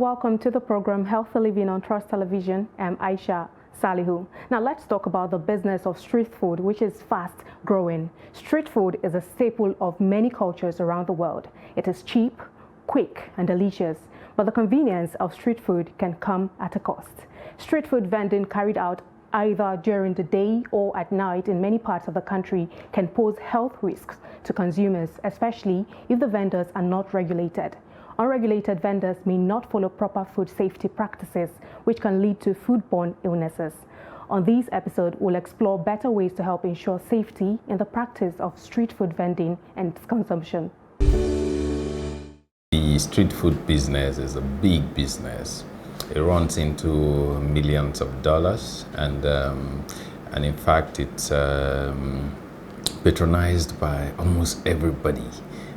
welcome to the program Healthy Living on Trust Television. I'm Aisha Salihu. Now let's talk about the business of street food, which is fast growing. Street food is a staple of many cultures around the world. It is cheap, quick, and delicious, but the convenience of street food can come at a cost. Street food vending carried out either during the day or at night in many parts of the country can pose health risks to consumers, especially if the vendors are not regulated. Unregulated vendors may not follow proper food safety practices, which can lead to foodborne illnesses. On this episode, we'll explore better ways to help ensure safety in the practice of street food vending and its consumption. The street food business is a big business. It runs into millions of dollars, and in fact, it's patronized by almost everybody.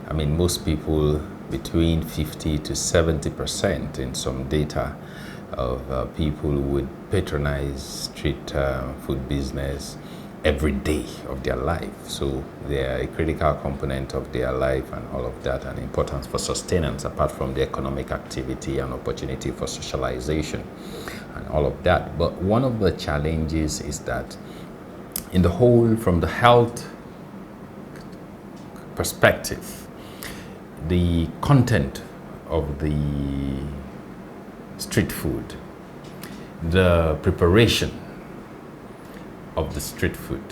I mean, most people, between 50 to 70% in some data of people would patronize street food business every day of their life. So they are a critical component of their life and all of that, and importance for sustenance apart from the economic activity and opportunity for socialization and all of that. But one of the challenges is that in the whole, from the health perspective, the content of the street food, the preparation of the street food,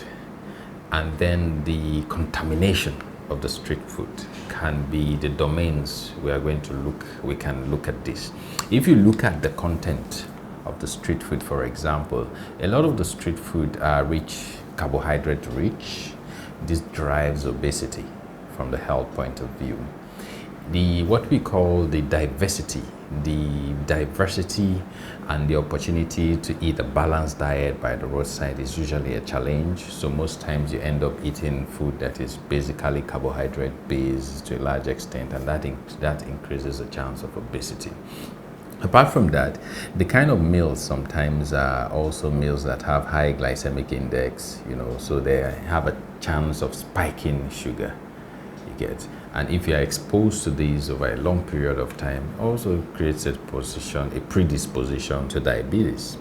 and then the contamination of the street food can be the domains we can look at this. If you look at the content of the street food, for example, a lot of the street food are carbohydrate rich. This drives obesity from the health point of view. What we call the diversity and the opportunity to eat a balanced diet by the roadside is usually a challenge. So most times you end up eating food that is basically carbohydrate based to a large extent, and that increases the chance of obesity. Apart from that, the kind of meals sometimes are also meals that have high glycemic index, so they have a chance of spiking sugar, you get. And if you are exposed to these over a long period of time, also creates a predisposition to diabetes.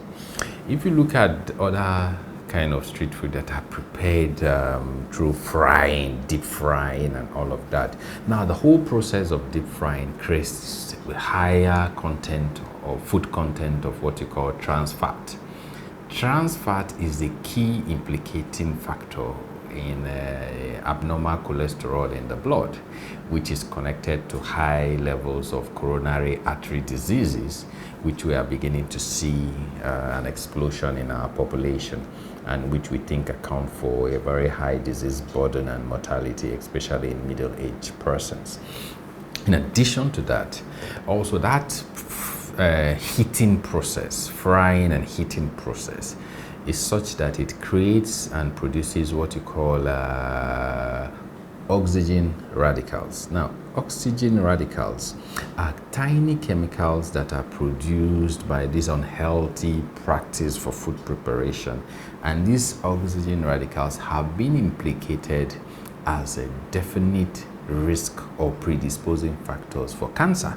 If you look at other kind of street food that are prepared through frying, deep frying and all of that. Now the whole process of deep frying creates a higher content or food content of what you call trans fat. Trans fat is the key implicating factor in abnormal cholesterol in the blood, which is connected to high levels of coronary artery diseases, which we are beginning to see an explosion in our population, and which we think account for a very high disease burden and mortality, especially in middle-aged persons. In addition to that, also that heating process, frying and heating process, is such that it creates and produces what you call oxygen radicals. Now, oxygen radicals are tiny chemicals that are produced by this unhealthy practice for food preparation. And these oxygen radicals have been implicated as a definite risk or predisposing factors for cancer.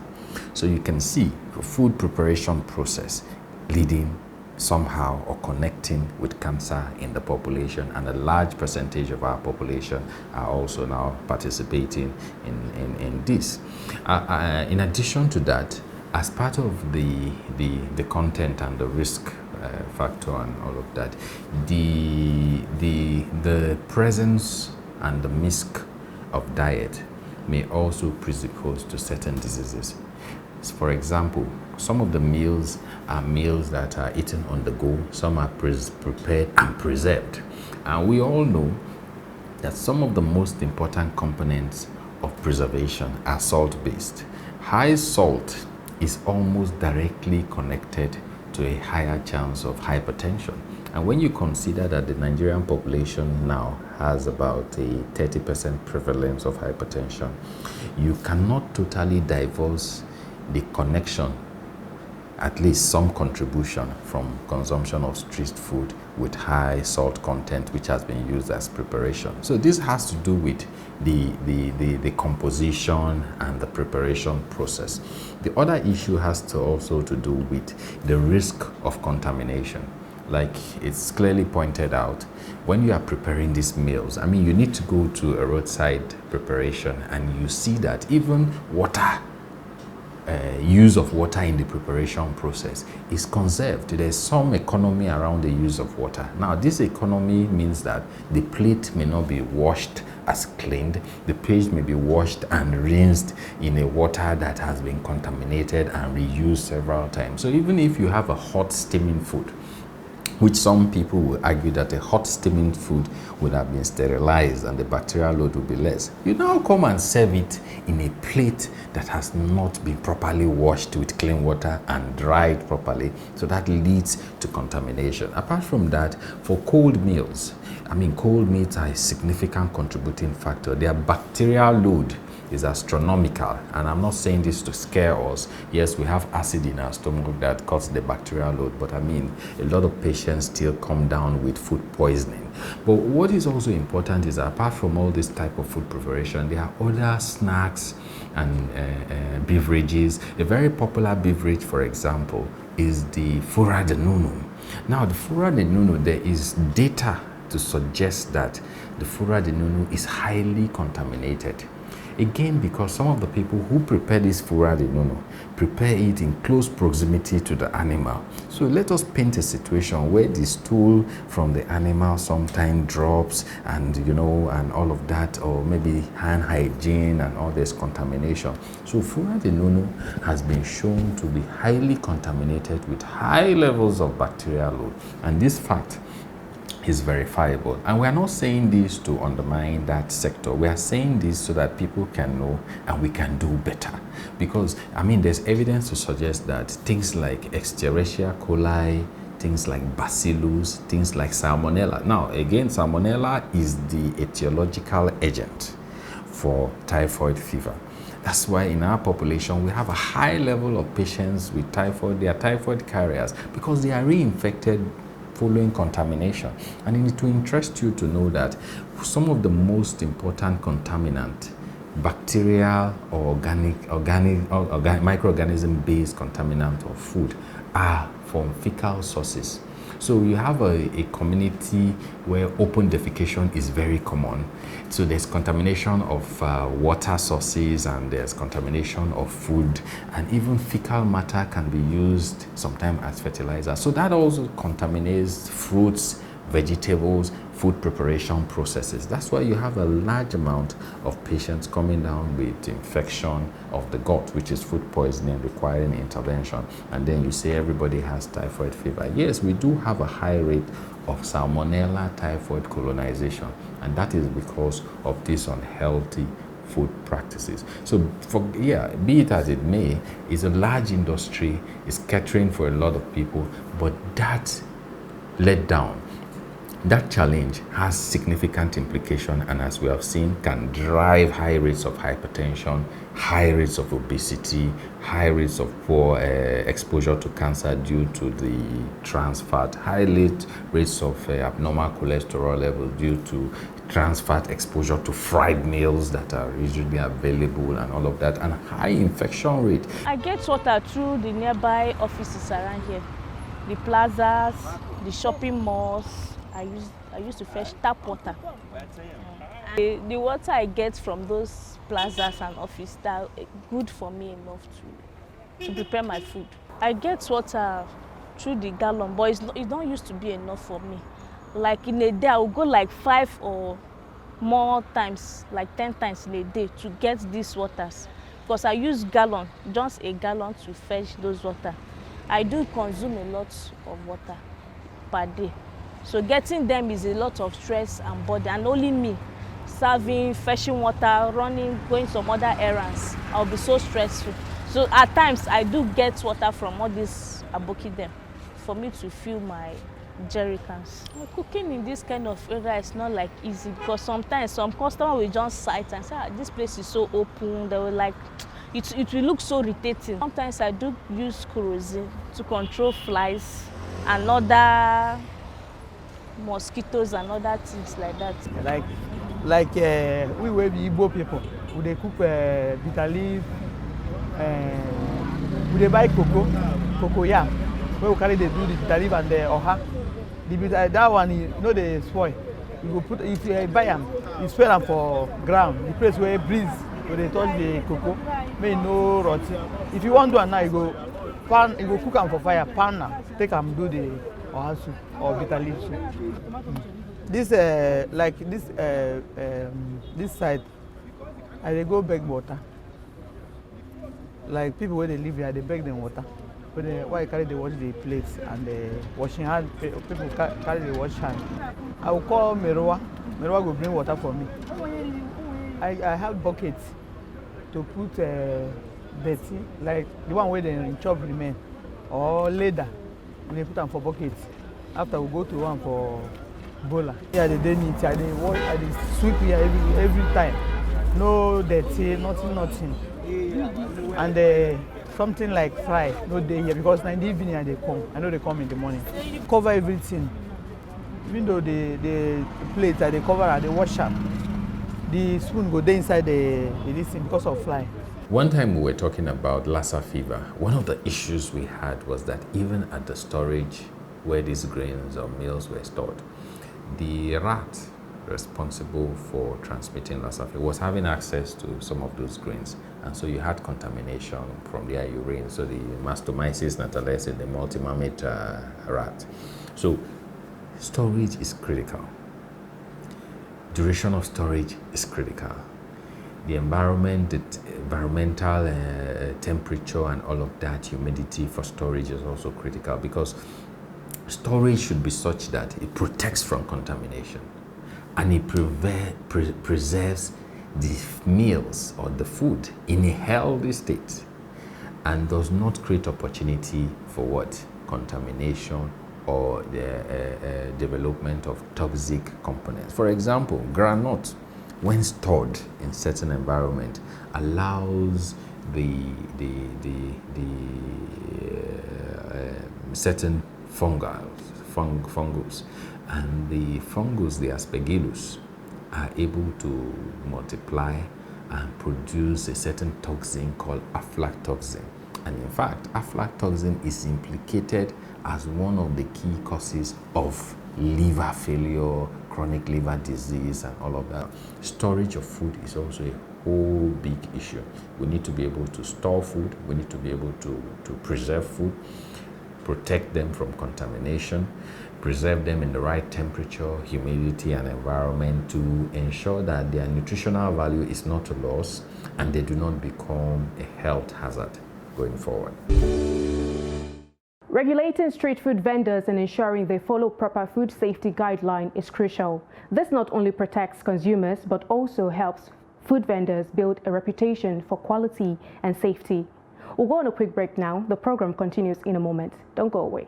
So you can see the food preparation process leading somehow or connecting with cancer in the population, and a large percentage of our population are also now participating in this. In addition to that, as part of the content and the risk factor and all of that, the presence and the mix of diet may also predispose to certain diseases. For example, some of the meals are meals that are eaten on the go. Some are prepared and preserved. And we all know that some of the most important components of preservation are salt-based. High salt is almost directly connected to a higher chance of hypertension. And when you consider that the Nigerian population now has about a 30% prevalence of hypertension, you cannot totally divorce the connection at least some contribution from consumption of street food with high salt content, which has been used as preparation. So this has to do with the composition and the preparation process. The other issue has to also to do with the risk of contamination. Like it's clearly pointed out, when you are preparing these meals, I mean, you need to go to a roadside preparation and you see that even water, use of water in the preparation process is conserved. There's some economy around the use of water. Now, this economy means that the plate may not be washed as cleaned. The plate may be washed and rinsed in a water that has been contaminated and reused several times. So even if you have a hot steaming food, which some people will argue that a hot steaming food would have been sterilized and the bacterial load would be less. You now come and serve it in a plate that has not been properly washed with clean water and dried properly, so that leads to contamination. Apart from that, for cold meals, I mean, cold meats are a significant contributing factor. Their bacterial load is astronomical, and I'm not saying this to scare us. Yes, we have acid in our stomach that causes the bacterial load, but I mean, a lot of patients still come down with food poisoning. But what is also important is that apart from all this type of food preparation, there are other snacks and beverages. A very popular beverage, for example, is the fura de nunu. Now, the fura de nunu, there is data to suggest that the fura de nunu is highly contaminated. Again, because some of the people who prepare this fura de nunu prepare it in close proximity to the animal. So let us paint a situation where the stool from the animal sometimes drops and and all of that, or maybe hand hygiene and all this contamination. So fura de nunu has been shown to be highly contaminated with high levels of bacterial load, and this fact is verifiable. And we are not saying this to undermine that sector. We are saying this so that people can know and we can do better. Because, I mean, there's evidence to suggest that things like Escherichia coli, things like bacillus, things like salmonella. Now, again, salmonella is the etiological agent for typhoid fever. That's why in our population, we have a high level of patients with typhoid. They are typhoid carriers because they are reinfected following contamination. And it will interest you to know that some of the most important contaminant, bacterial or microorganism-based contaminant of food, are from fecal sources. So you have a community where open defecation is very common. So there's contamination of water sources, and there's contamination of food, and even fecal matter can be used sometimes as fertilizer. So that also contaminates fruits, vegetables, food preparation processes. That's why you have a large amount of patients coming down with infection of the gut, which is food poisoning requiring intervention. And then you say everybody has typhoid fever. Yes, we do have a high rate of salmonella typhoid colonization, and that is because of these unhealthy food practices. So be it as it may, it's a large industry, it's catering for a lot of people, but that let down, that challenge has significant implication, and as we have seen, can drive high rates of hypertension, high rates of obesity, high rates of poor exposure to cancer due to the trans fat, high rates of abnormal cholesterol levels due to trans fat exposure to fried meals that are usually available and all of that, and high infection rate. I get water through the nearby offices around here, the plazas, the shopping malls. I used to fetch tap water. The water I get from those plazas and offices, that good for me enough to prepare my food. I get water through the gallon, but it don't used to be enough for me. Like in a day, I will go like 5 or more times, like 10 times in a day to get these waters. Because I use gallon, just a gallon to fetch those water. I do consume a lot of water per day. So getting them is a lot of stress and burden, and only me serving, fetching water, running, going some other errands, I'll be so stressful. So at times I do get water from all these aboki them for me to fill my jerry cans. Cooking in this kind of area is not like easy, because sometimes some customer will just sight and say, this place is so open. They will like, it will look so irritating. Sometimes I do use kerosene to control flies and other mosquitoes and other things like that. We will be Igbo people. We dey cook bitter leaf. We dey buy cocoyam. Where we carry dey do the bitter leaf and the oha. That one they spoil. You go put if you buy them, you spread them for ground. The place where breeze where they touch the cocoa, may no rot. If you want to do it now, you go cook them for fire, pan them, take them do the oha soup or bitter leaf soup. This this side, I dey go beg water. Like people where they live here, they beg them water. But why you carry the wash the plates and the washing hand? People carry the wash hand. I will call Meroa. Meroa will bring water for me. I have buckets to put dirty, like the one where they chop remain, or leather. We put them for buckets. After we go to one for bowler. Yeah, they need. I wash. I sweep here every time. No dirty, nothing. And something like fry, no day here because in the evening they come. I know they come in the morning. Cover everything. Even though the plates that they cover and they wash up, the spoon go there inside this thing because of fly. One time we were talking about Lassa fever. One of the issues we had was that even at the storage where these grains or meals were stored, the rat responsible for transmitting Lassa fever was having access to some of those grains, and so you had contamination from their urine. So the Mastomyces natales in the multi-mammate rat. So storage is critical. Duration of storage is critical. The environment, the environmental temperature and all of that, humidity for storage is also critical, because storage should be such that it protects from contamination and it preserves the meals or the food in a healthy state and does not create opportunity for what? Contamination or the development of toxic components. For example, groundnut, when stored in certain environment, allows the certain fungus, and the fungus, the aspergillus, are able to multiply and produce a certain toxin called aflatoxin. And in fact, aflatoxin is implicated as one of the key causes of liver failure, chronic liver disease, and all of that. Storage of food is also a whole big issue. We need to be able to store food. We need to be able to preserve food, protect them from contamination, preserve them in the right temperature, humidity, and environment to ensure that their nutritional value is not lost and they do not become a health hazard going forward. Regulating street food vendors and ensuring they follow proper food safety guidelines is crucial. This not only protects consumers, but also helps food vendors build a reputation for quality and safety. We'll go on a quick break now. The program continues in a moment. Don't go away.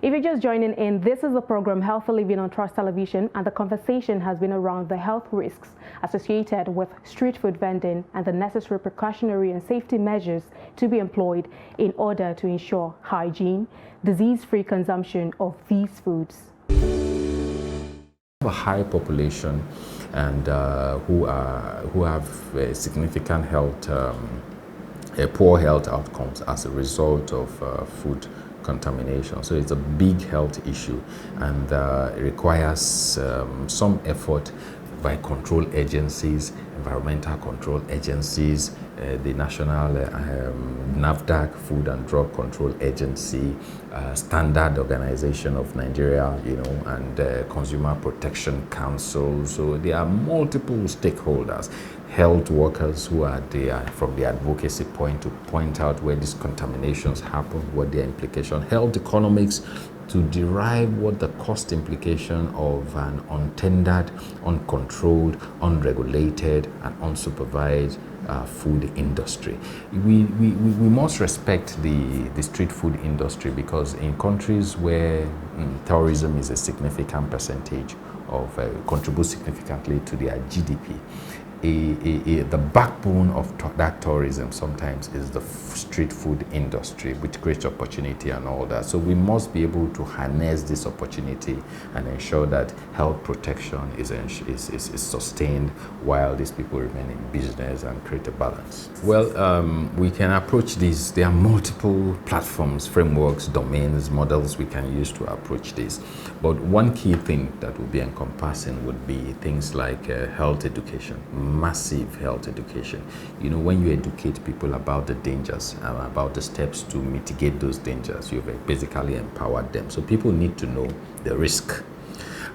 If you're just joining in, this is the program Healthy Living on Trust Television, and the conversation has been around the health risks associated with street food vending and the necessary precautionary and safety measures to be employed in order to ensure hygiene, disease-free consumption of these foods. A high population and who have significant health, poor health outcomes as a result of food contamination. So it's a big health issue, and it requires some effort by control agencies, environmental control agencies, the National NAFDAC, Food and Drug Control Agency, Standard Organization of Nigeria, and Consumer Protection Council. So there are multiple stakeholders, health workers who are there from the advocacy point to point out where these contaminations happen, what their implication, health economics to derive what the cost implication of an untendered, uncontrolled, unregulated, and unsupervised food industry. We must respect the street food industry, because in countries where tourism is a significant percentage of contributes significantly to their GDP, the backbone of that tourism sometimes is the street food industry, which creates opportunity and all that. So we must be able to harness this opportunity and ensure that health protection is sustained while these people remain in business and create a balance. Well, we can approach this. There are multiple platforms, frameworks, domains, models we can use to approach this. But one key thing that will be encompassing would be things like health education, massive health education. You know, when you educate people about the dangers, about the steps to mitigate those dangers, you've basically empowered them. So people need to know the risk.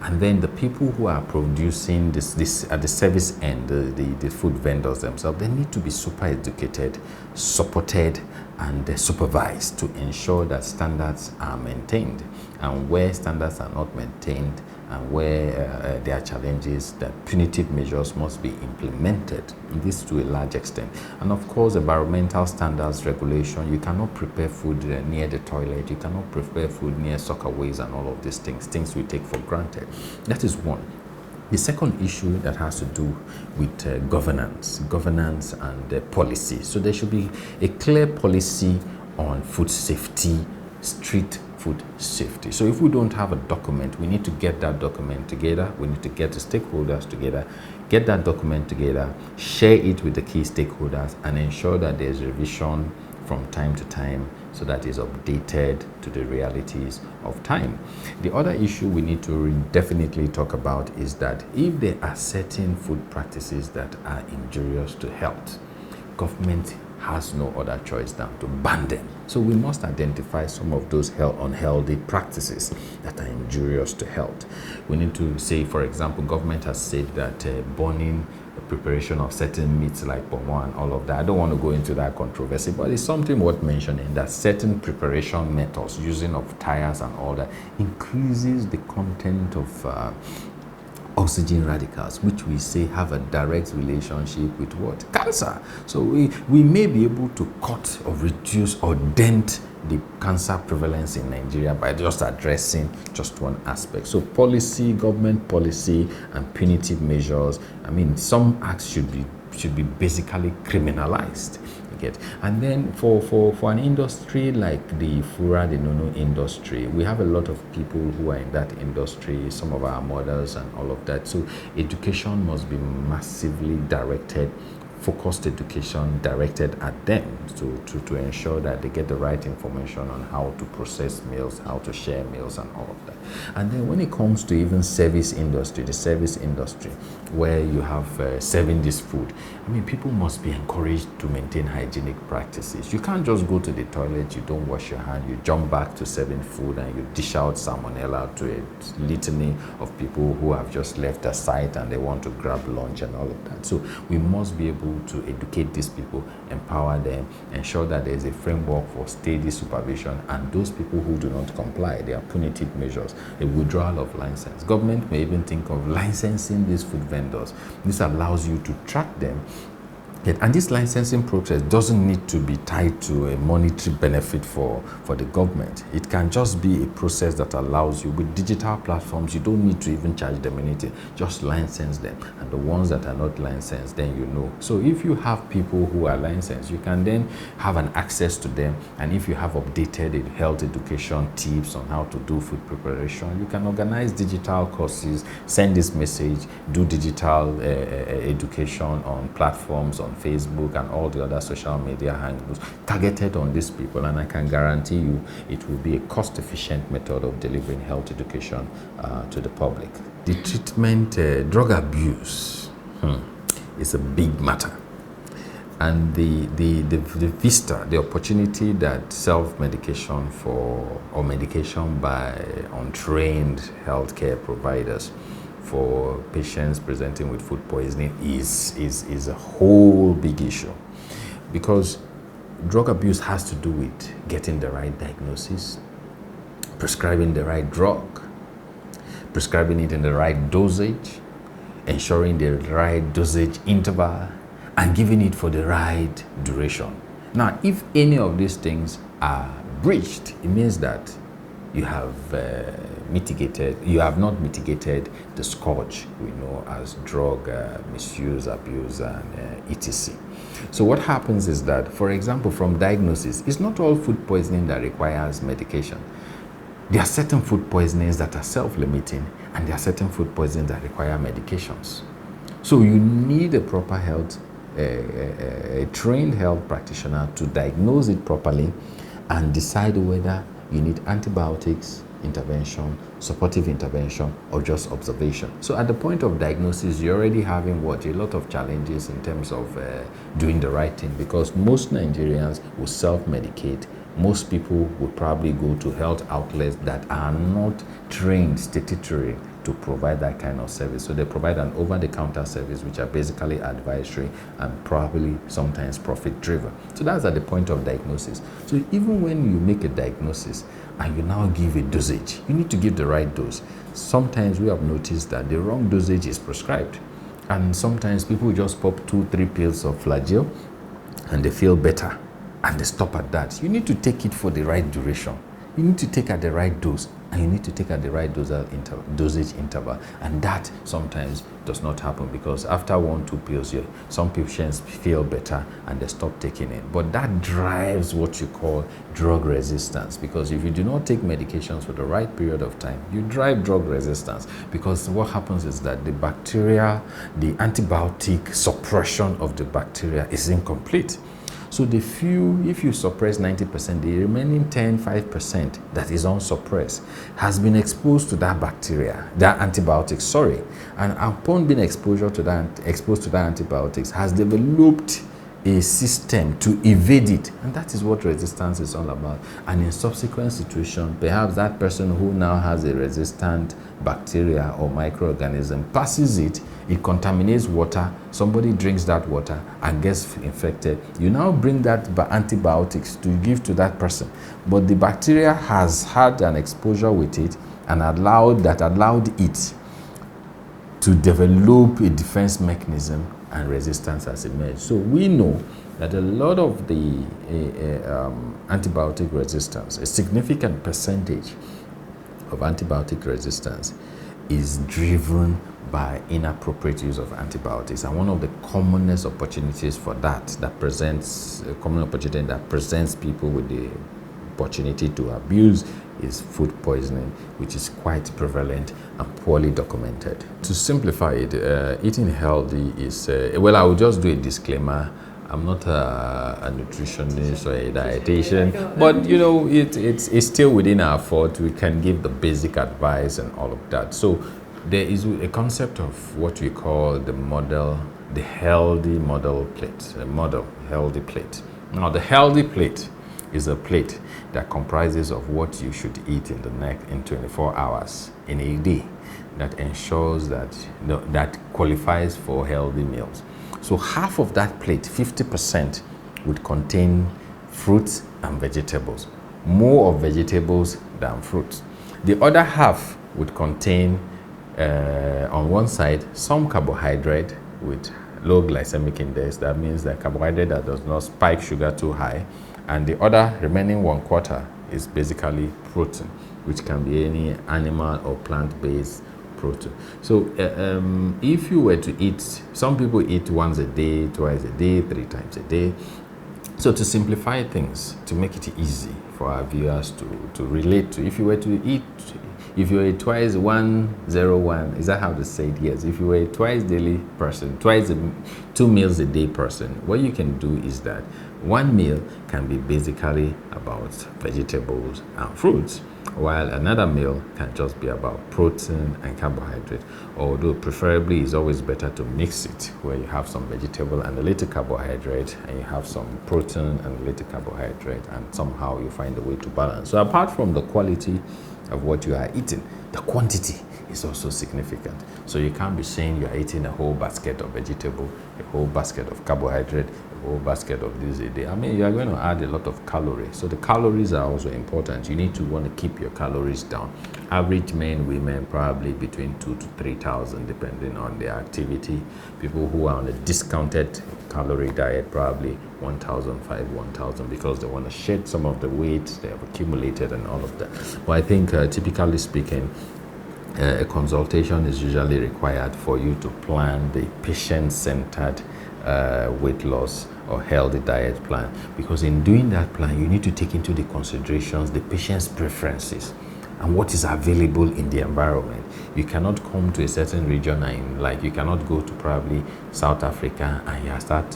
And then the people who are producing this at the service end, the food vendors themselves, they need to be super educated, supported, and supervised to ensure that standards are maintained. And where standards are not maintained and where there are challenges, that punitive measures must be implemented, this to a large extent. And of course, environmental standards, regulation. You cannot prepare food near the toilet, you cannot prepare food near soccerways and all of these things we take for granted. That is one. The second issue that has to do with governance and policy. So there should be a clear policy on food safety, street food safety. So if we don't have a document, we need to get that document together. We need to get the stakeholders together, get that document together, share it with the key stakeholders, and ensure that there's revision from time to time so that it's updated to the realities of time. The other issue we need to definitely talk about is that if there are certain food practices that are injurious to health, government has no other choice than to ban them. So we must identify some of those unhealthy practices that are injurious to health. We need to say, for example, government has said that burning the preparation of certain meats like pomo and all of that. I don't want to go into that controversy, but it's something worth mentioning that certain preparation methods, using of tires and all that, increases the content of oxygen radicals, which we say have a direct relationship with what? Cancer. So we may be able to cut or reduce or dent the cancer prevalence in Nigeria by just addressing just one aspect. So policy, government policy, and punitive measures. I mean, some acts should be basically criminalized. And then for an industry like the Fura, the Nono industry, we have a lot of people who are in that industry, some of our mothers and all of that. So education must be massively directed, focused education directed at them to ensure that they get the right information on how to process meals, how to share meals and all of that. And then when it comes to even service industry, the service industry, where you have serving this food, I mean, people must be encouraged to maintain hygienic practices. You can't just go to the toilet, you don't wash your hand, you jump back to serving food and you dish out salmonella to a litany of people who have just left the site and they want to grab lunch and all of that. So we must be able to educate these people, empower them, ensure that there is a framework for steady supervision, and those people who do not comply, there are punitive measures, a withdrawal of license. Government may even think of licensing these food vendors. This allows you to track them. And this licensing process doesn't need to be tied to a monetary benefit for the government. It can just be a process that allows you, with digital platforms, you don't need to even charge them anything, just license them. And the ones that are not licensed, then you know. So if you have people who are licensed, you can then have an access to them. And if you have updated health education tips on how to do food preparation, you can organize digital courses, send this message, do digital education on platforms, on Facebook and all the other social media handles targeted on these people, and I can guarantee you it will be a cost-efficient method of delivering health education to the public. The treatment, drug abuse, is a big matter, and the vista, the opportunity that self-medication or medication by untrained healthcare providers for patients presenting with food poisoning is a whole big issue, because drug abuse has to do with getting the right diagnosis, prescribing the right drug, prescribing it in the right dosage, ensuring the right dosage interval, and giving it for the right duration. Now, if any of these things are breached, it means that you have you have not mitigated the scourge we know as drug misuse, abuse, and etc. So what happens is that, for example, from diagnosis, it's not all food poisoning that requires medication. There are certain food poisonings that are self-limiting, and there are certain food poisonings that require medications. So you need a proper health, a trained health practitioner to diagnose it properly and decide whether you need antibiotics intervention, supportive intervention, or just observation. So at the point of diagnosis, you're already having a lot of challenges in terms of doing the right thing, because most Nigerians will self-medicate. Most people would probably go to health outlets that are not trained statutory to provide that kind of service. So they provide an over-the-counter service, which are basically advisory and probably sometimes profit-driven. So that's at the point of diagnosis. So even when you make a diagnosis and you now give a dosage, you need to give the right dose. Sometimes we have noticed that the wrong dosage is prescribed. And sometimes people just pop 2-3 pills of flagyl and they feel better and they stop at that. You need to take it for the right duration. You need to take at the right dose, and you need to take at the right dosage interval. And that sometimes does not happen, because after 1-2 pills, some patients feel better and they stop taking it. But that drives what you call drug resistance, because if you do not take medications for the right period of time, you drive drug resistance, because what happens is that the bacteria, the antibiotic suppression of the bacteria is incomplete. So if you suppress 90%, the remaining 5% that is unsuppressed has been exposed to that bacteria, that antibiotics, and upon being exposed to that antibiotics, has developed a system to evade it. And that is what resistance is all about. And in subsequent situations, perhaps that person who now has a resistant bacteria or microorganism passes it, it contaminates water, somebody drinks that water and gets infected. You now bring that antibiotics to give to that person, but the bacteria has had an exposure with it and allowed it to develop a defense mechanism, and resistance has emerged. So we know that a lot of the antibiotic resistance, a significant percentage of antibiotic resistance, is driven by inappropriate use of antibiotics. And one of the commonest opportunities for that presents people with the opportunity to abuse is food poisoning, which is quite prevalent and poorly documented. To simplify it, eating healthy is, I will just do a disclaimer. I'm not a nutritionist or a dietitian, but it's still within our thought. We can give the basic advice and all of that. So there is a concept of what we call the healthy model plate, healthy plate. Now, the healthy plate is a plate that comprises of what you should eat in 24 hours in a day, that ensures that qualifies for healthy meals. So half of that plate, 50%, would contain fruits and vegetables, more of vegetables than fruits. The other half would contain, on one side, some carbohydrate with low glycemic index. That means that carbohydrate that does not spike sugar too high. And the other remaining 1/4 is basically protein, which can be any animal or plant-based protein. So if you were to eat, some people eat once a day, twice a day, 3 times a day. So to simplify things, to make it easy for our viewers to relate to, if you were to eat, if you were a twice 101, is that how to say it? Yes. If you were a twice daily person, 2 meals a day person, what you can do is that 1 meal can be basically about vegetables and fruits, while another meal can just be about protein and carbohydrate. Although preferably it's always better to mix it, where you have some vegetable and a little carbohydrate, and you have some protein and a little carbohydrate, and somehow you find a way to balance. So apart from the quality of what you are eating, the quantity is also significant. So you can't be saying you're eating a whole basket of vegetable, a whole basket of carbohydrate, a whole basket of this a day. I mean, you're going to add a lot of calories. So the calories are also important. You need to want to keep your calories down. Average men, women, probably between 2,000 to 3,000, depending on their activity. People who are on a discounted calorie diet, probably 1,500, 1,000, because they want to shed some of the weight they have accumulated and all of that. But I think typically speaking, a consultation is usually required for you to plan the patient-centered weight loss or healthy diet plan, because in doing that plan you need to take into the considerations the patient's preferences and what is available in the environment. You cannot come to a certain region and like you cannot go to probably South Africa and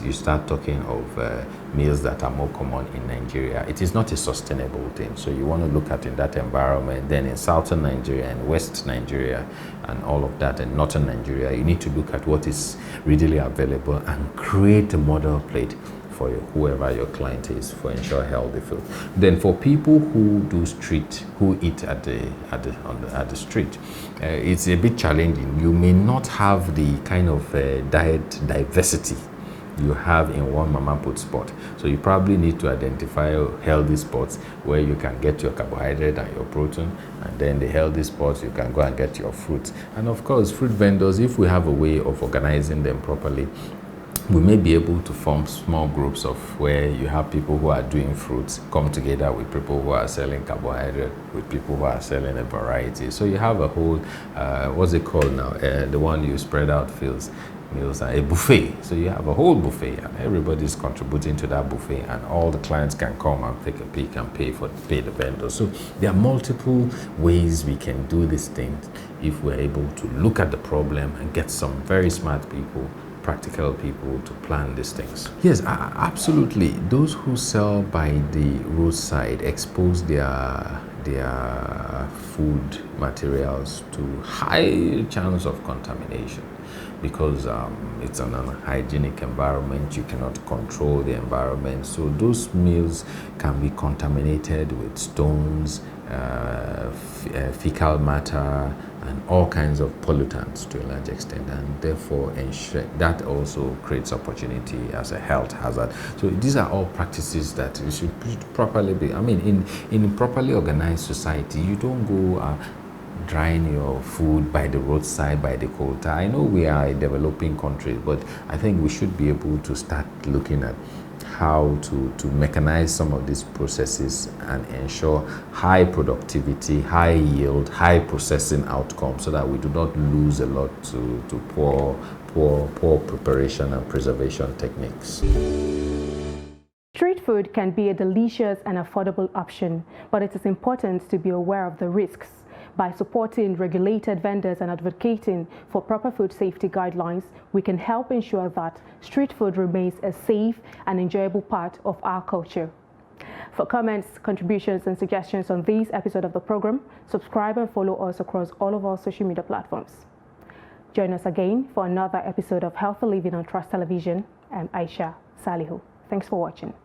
you start talking of meals that are more common in Nigeria. It is not a sustainable thing. So you want to look at in that environment. Then in Southern Nigeria and West Nigeria and all of that, and Northern Nigeria, you need to look at what is readily available and create a model plate for whoever your client is, for ensure healthy food. Then for people who eat at the street, it's a bit challenging. You may not have the kind of diet diversity you have in one mama put spot. So you probably need to identify healthy spots where you can get your carbohydrate and your protein, and then the healthy spots you can go and get your fruits. And of course, fruit vendors, if we have a way of organizing them properly, we may be able to form small groups of where you have people who are doing fruits come together with people who are selling carbohydrate, with people who are selling a variety. So you have a whole, what's it called now? The one you spread out meals, a buffet. So you have a whole buffet and everybody's contributing to that buffet, and all the clients can come and take a peek and pay the vendor. So there are multiple ways we can do this thing if we're able to look at the problem and get some very smart people, practical people to plan these things. Yes, absolutely. Those who sell by the roadside expose their food materials to high chance of contamination, because it's an unhygienic environment. You cannot control the environment. So those meals can be contaminated with stones, fecal matter, and all kinds of pollutants to a large extent, and therefore that also creates opportunity as a health hazard. So these are all practices that you should properly be, I mean, in a properly organized society, you don't go drying your food by the roadside, by the quota. I know we are a developing country, but I think we should be able to start looking at how to mechanize some of these processes and ensure high productivity, high yield, high processing outcomes, so that we do not lose a lot to poor preparation and preservation techniques. Street food can be a delicious and affordable option, but it is important to be aware of the risks. By supporting regulated vendors and advocating for proper food safety guidelines, we can help ensure that street food remains a safe and enjoyable part of our culture. For comments, contributions, and suggestions on this episode of the program, subscribe and follow us across all of our social media platforms. Join us again for another episode of Healthy Living on Trust Television. I'm Aisha Salihu. Thanks for watching.